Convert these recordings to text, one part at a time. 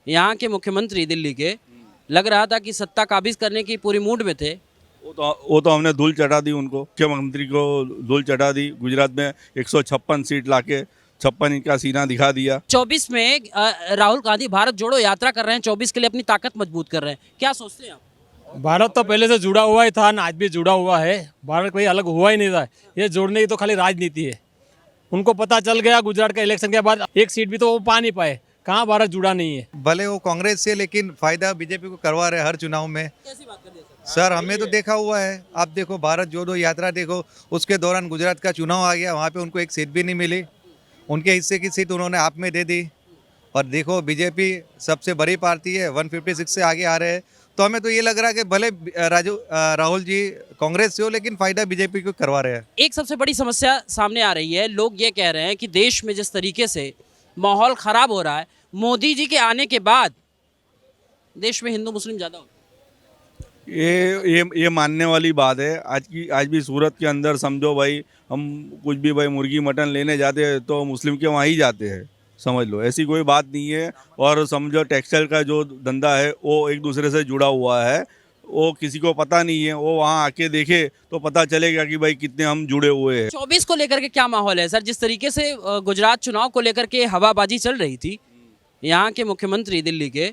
यहाँ के मुख्यमंत्री दिल्ली के लग रहा था कि सत्ता काबिज करने की पूरी मूड में थे। वो तो हमने धूल चटा दी उनको, मुख्यमंत्री को धूल चटा दी। गुजरात में 156 सीट लाके 56 का सीना दिखा दिया। 24 में राहुल गांधी भारत जोड़ो यात्रा कर रहे हैं, 24 के लिए अपनी ताकत मजबूत कर रहे हैं, क्या सोचते हैं आप? भारत तो पहले से जुड़ा हुआ ही था ना, आज भी जुड़ा हुआ है। भारत कोई अलग हुआ ही नहीं था। ये जोड़ने की तो खाली राजनीति है। उनको पता चल गया गुजरात के इलेक्शन के बाद एक सीट भी तो वो पा नहीं पाए। कहाँ भारत जुड़ा नहीं है। भले वो कांग्रेस से, लेकिन फायदा बीजेपी को करवा रहे हर चुनाव में। कैसी बात कर रहे हैं सर हमने तो देखा हुआ है। आप देखो भारत जोड़ो यात्रा देखो, उसके दौरान गुजरात का चुनाव आ गया, वहाँ पे उनको एक सीट भी नहीं मिली। उनके हिस्से की सीट उन्होंने आप में दे दी। और देखो बीजेपी सबसे बड़ी पार्टी है, 156 से आगे आ रहे हैं। तो हमें तो ये लग रहा है कि भले राहुल जी कांग्रेस से हो, लेकिन फायदा बीजेपी को करवा रहे हैं। एक सबसे बड़ी समस्या सामने आ रही है, लोग ये कह रहे हैं कि देश में जिस तरीके से माहौल खराब हो रहा है, मोदी जी के आने के बाद देश में हिंदू मुस्लिम ज्यादा हो रहे हैं। ये मानने वाली बात है। आज भी सूरत के अंदर समझो भाई, हम कुछ भी भाई मुर्गी मटन लेने जाते हैं तो मुस्लिम के वहाँ ही जाते हैं, समझ लो। ऐसी कोई बात नहीं है। और समझो टेक्सटाइल का जो धंधा है वो एक दूसरे से जुड़ा हुआ है। वो किसी को पता नहीं है, वो वहाँ आके देखे तो पता चलेगा कि भाई कितने हम जुड़े हुए हैं। 24 को लेकर के क्या माहौल है सर? जिस तरीके से गुजरात चुनाव को लेकर के हवाबाजी चल रही थी, यहाँ के मुख्यमंत्री दिल्ली के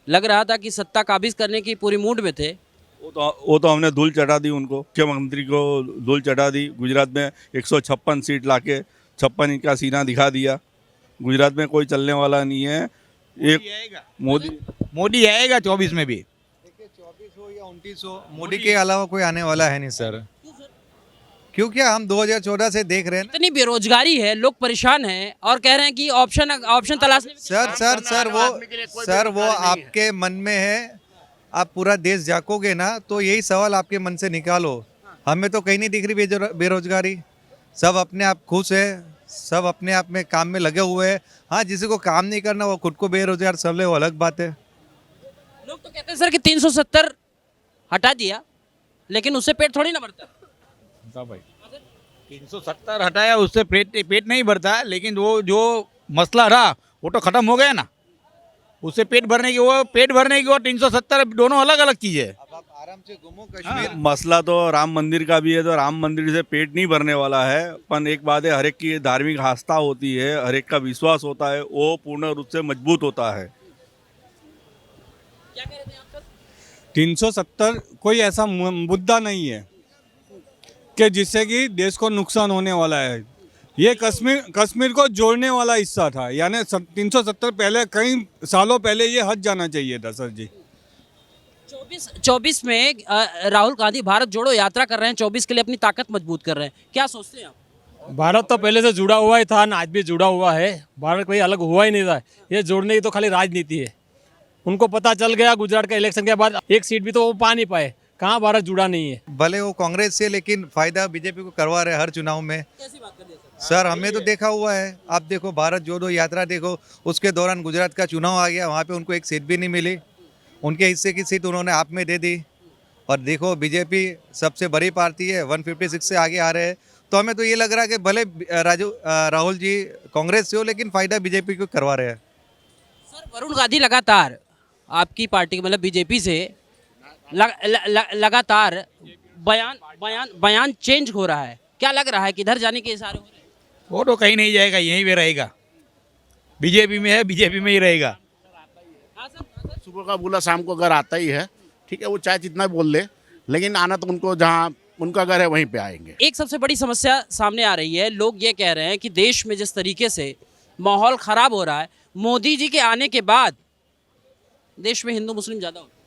लग रहा था कि सत्ता काबिज करने की पूरी मूड में थे। वो तो हमने धूल चटा दी उनको, मुख्यमंत्री को धूल चटा दी। गुजरात में 156 सीट लाके 56 का सीना दिखा दिया। गुजरात में कोई चलने वाला नहीं है। एक मोदी आएगा 24 में भी। 24 हो या 29 हो, मोदी के अलावा कोई आने वाला है नहीं सर। क्योंकि हम 2014 से देख रहे हैं। इतनी बेरोजगारी है, लोग परेशान हैं और कह रहे हैं कि ऑप्शन तलाशने में। सर वो आपके मन में है। आप पूरा देश झाँकोगे ना तो यही सवाल आपके मन से निकालो। हमें तो कहीं नहीं दिख रही बेरोजगारी। सब अपने आप खुश है, सब अपने आप में काम में लगे हुए हैं। हाँ, जिसी को काम नहीं करना वो खुद को बेरोजगार समझे, वो अलग बात है। लोग तो कहते हैं सर कि 370 हटा दिया, लेकिन उससे पेट थोड़ी ना भरता। भाई 370 हटाया, उससे पेट नहीं भरता, लेकिन वो जो मसला रहा वो तो खत्म हो गया ना। उससे पेट भरने की और 370 दोनों अलग अलग चीज़ है। अब आप आराम से घूमो कश्मीर। मसला तो राम मंदिर का भी है, तो राम मंदिर से पेट नहीं भरने वाला है। पर एक बात है, हर एक की धार्मिक आस्था होती है, हर एक का विश्वास होता है, वो पूर्ण रूप से मजबूत होता है। क्या कह रहे थे आप सर? 370 कोई ऐसा मुद्दा नहीं है कि जिससे कि देश को नुकसान होने वाला है। ये कश्मीर को जोड़ने वाला हिस्सा था। यानी 370 पहले, कई सालों पहले ये हट जाना चाहिए था सर जी। 24 में राहुल गांधी भारत जोड़ो यात्रा कर रहे हैं, 24 के लिए अपनी ताकत मजबूत कर रहे हैं, क्या सोचते हैं आप? भारत तो पहले से जुड़ा हुआ ही था ना, आज भी जुड़ा हुआ है। भारत कोई अलग हुआ ही नहीं था। ये जोड़ने की तो खाली राजनीति है। उनको पता चल गया गुजरात के इलेक्शन के बाद एक सीट भी तो वो पा नहीं पाए। कहाँ भारत जुड़ा नहीं है। भले वो कांग्रेस से, लेकिन फायदा बीजेपी को करवा रहे हैं हर चुनाव में। कैसी बात कर रहे हैं सर? सर हमने तो देखा हुआ है। आप देखो भारत जोड़ो यात्रा देखो, उसके दौरान गुजरात का चुनाव आ गया, वहाँ पे उनको एक सीट भी नहीं मिली। उनके हिस्से की सीट उन्होंने आप में दे दी। और देखो बीजेपी सबसे बड़ी पार्टी है, 156 से आगे आ रहे हैं। तो हमें तो ये लग रहा है कि भले राहुल जी कांग्रेस से हो, लेकिन फायदा बीजेपी को करवा रहे हैं। सर वरुण गांधी लगातार आपकी पार्टी मतलब बीजेपी से लगातार बयान चेंज हो रहा है, क्या लग रहा है किधर जाने के इशारे हो रहे हैं? वो तो कहीं नहीं जाएगा, यहीं पे रहेगा। बीजेपी में है, बीजेपी में ही रहेगा। सुबह का बोला शाम को घर आता ही है। ठीक है, वो चाहे जितना बोल ले, लेकिन आना तो उनको जहाँ उनका घर है वहीं पे आएंगे। एक सबसे बड़ी समस्या सामने आ रही है, लोग ये कह रहे हैं कि देश में जिस तरीके से माहौल खराब हो रहा है, मोदी जी के आने के बाद देश में हिंदू मुस्लिम ज्यादा हो रहे हैं।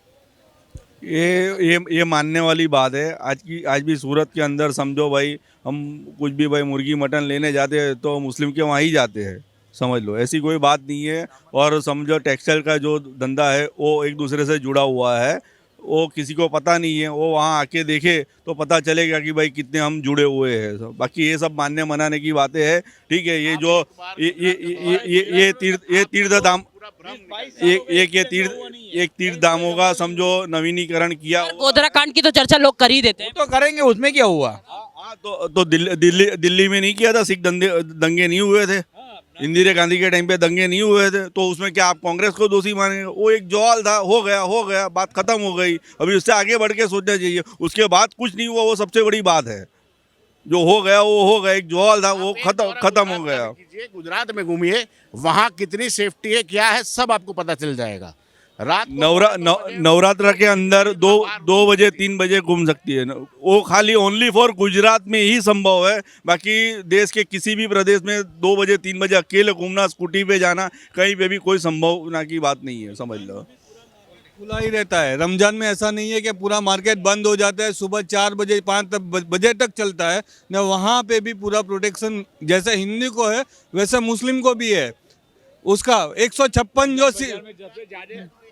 ये मानने वाली बात है। आज भी सूरत के अंदर समझो भाई, हम कुछ भी भाई मुर्गी मटन लेने जाते हैं तो मुस्लिम के वहाँ ही जाते हैं, समझ लो। ऐसी कोई बात नहीं है। और समझो टेक्सटाइल का जो धंधा है वो एक दूसरे से जुड़ा हुआ है। वो किसी को पता नहीं है, वो वहाँ आके देखे तो पता चलेगा कि भाई कितने हम जुड़े हुए हैं। बाकी ये सब मानने मनाने की बातें हैं। ठीक है, ये जो ये तीर्थ धाम, एक तीर्थ धामों का समझो नवीनीकरण किया। गोधरा कांड की तो चर्चा लोग कर ही देते हैं। तो करेंगे, उसमें क्या हुआ। तो दिल्ली में नहीं किया था, सिख दंगे नहीं हुए थे। इंदिरा गांधी के टाइम पे दंगे नहीं हुए थे तो उसमें क्या आप कांग्रेस को दोषी मानेंगे? वो एक जवाल था, हो गया, बात खत्म हो गई। अभी उससे आगे बढ़ के सोचना चाहिए। उसके बाद कुछ नहीं हुआ, वो सबसे बड़ी बात है। जो हो गया वो हो गया, एक जवाल था वो खत्म हो गया। गुजरात में घूमिए, वहाँ कितनी सेफ्टी है, क्या है, सब आपको पता चल जाएगा। रात नवरात्र के अंदर दो बजे 3 बजे घूम सकती है। वो खाली ओनली फॉर गुजरात में ही संभव है। बाकी देश के किसी भी प्रदेश में 2 बजे 3 बजे अकेले घूमना, स्कूटी पे जाना, कहीं पे भी कोई संभावना की बात नहीं है, समझ लो। खुला ही रहता है। रमजान में ऐसा नहीं है कि पूरा मार्केट बंद हो जाता है, सुबह 4 बजे 5 बजे तक चलता है न। वहाँ पे भी पूरा प्रोटेक्शन जैसे हिंदू को है वैसे मुस्लिम को भी है। उसका 156 जो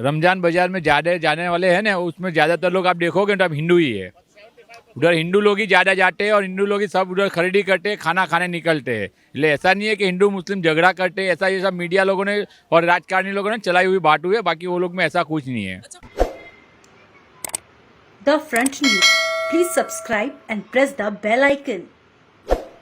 रमजान बाजार में ज़्यादा जाने वाले हैं ना, उसमें ज़्यादातर लोग आप देखोगे तो अब हिंदू ही है। उधर हिंदू लोग ही ज़्यादा जाते हैं और हिंदू लोग ही सब उधर खरीदी करते हैं, खाना खाने निकलते हैं। इसलिए ऐसा नहीं है कि हिंदू मुस्लिम झगड़ा करते हैं, ऐसा ये सब मीडिया लोगों ने और राजकारणी लोगों ने चलाई हुई बात हुई है। बाकी वो लोग में ऐसा कुछ नहीं है। The Front News. Please subscribe and press the bell icon.